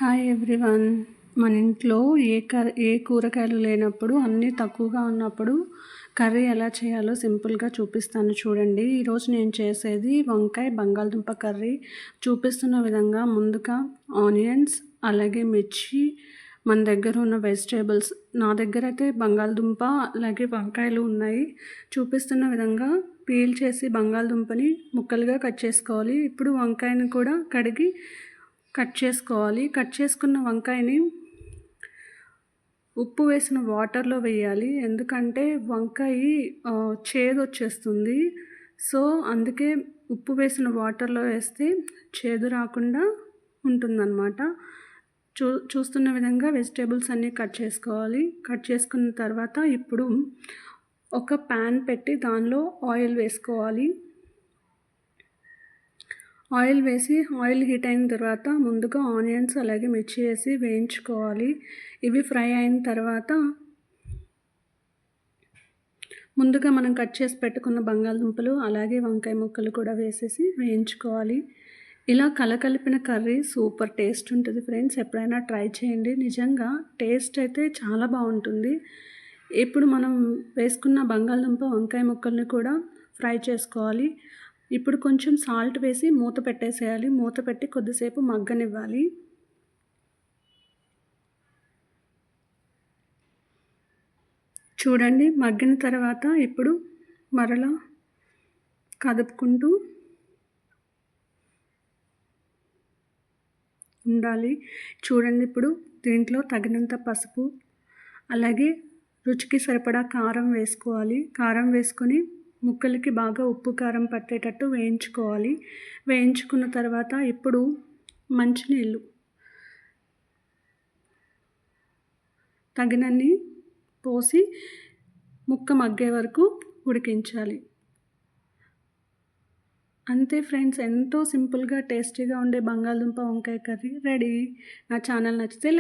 Hi everyone. మన ఇంట్లో ఏ కూరగాయలు లేనప్పుడు అన్నీ తక్కువగా ఉన్నప్పుడు కర్రీ ఎలా చేయాలో సింపుల్గా చూపిస్తాను చూడండి. ఈరోజు నేను చేసేది వంకాయ బంగాళదుంప కర్రీ. చూపిస్తున్న విధంగా ముందుగా ఆనియన్స్, అలాగే మిర్చి, మన దగ్గర ఉన్న వెజిటేబుల్స్, నా దగ్గర అయితే బంగాళదుంప అలాగే వంకాయలు ఉన్నాయి. చూపిస్తున్న విధంగా పీల్ చేసి బంగాళదుంపని ముక్కలుగా కట్ చేసుకోవాలి. ఇప్పుడు వంకాయని కూడా కడిగి కట్ చేసుకోవాలి. కట్ చేసుకున్న వంకాయని ఉప్పు వేసిన వాటర్లో వేయాలి, ఎందుకంటే వంకాయ చేదు వచ్చేస్తుంది. సో అందుకే ఉప్పు వేసిన వాటర్లో వేస్తే చేదు రాకుండా ఉంటుందన్నమాట. చూస్తున్న విధంగా వెజిటేబుల్స్ అన్నీ కట్ చేసుకోవాలి. కట్ చేసుకున్న తర్వాత ఇప్పుడు ఒక ప్యాన్ పెట్టి దానిలో ఆయిల్ వేసుకోవాలి. ఆయిల్ వేసి ఆయిల్ హీట్ అయిన తర్వాత ముందుగా ఆనియన్స్ అలాగే మిర్చి వేసి వేయించుకోవాలి. ఇవి ఫ్రై అయిన తర్వాత ముందుగా మనం కట్ చేసి పెట్టుకున్న బంగాళదుంపలు అలాగే వంకాయ ముక్కలు కూడా వేసేసి వేయించుకోవాలి. ఇలా కలకలిపిన కర్రీ సూపర్ టేస్ట్ ఉంటుంది ఫ్రెండ్స్. ఎప్పుడైనా ట్రై చేయండి, నిజంగా టేస్ట్ అయితే చాలా బాగుంటుంది. ఇప్పుడు మనం వేసుకున్న బంగాళదుంప వంకాయ ముక్కల్ని కూడా ఫ్రై చేసుకోవాలి. ఇప్పుడు కొంచెం సాల్ట్ వేసి మూత పెట్టేసేయాలి. మూత పెట్టి కొద్దిసేపు మగ్గనివ్వాలి. చూడండి, మగ్గిన తర్వాత ఇప్పుడు మరలా కదుపుకుంటూ ఉండాలి. చూడండి, ఇప్పుడు దీంట్లో తగినంత పసుపు అలాగే రుచికి సరిపడా కారం వేసుకోవాలి. కారం వేసుకొని ముక్కలకి బాగా ఉప్పు కారం పట్టేటట్టు వేయించుకోవాలి. వేయించుకున్న తర్వాత ఇప్పుడు మంచినీళ్ళు తగినన్ని పోసి ముక్క మగ్గే వరకు ఉడికించాలి. అంతే ఫ్రెండ్స్, ఎంతో సింపుల్గా టేస్టీగా ఉండే బంగాళదుంప వంకాయ కర్రీ రెడీ. నా ఛానల్ నచ్చితే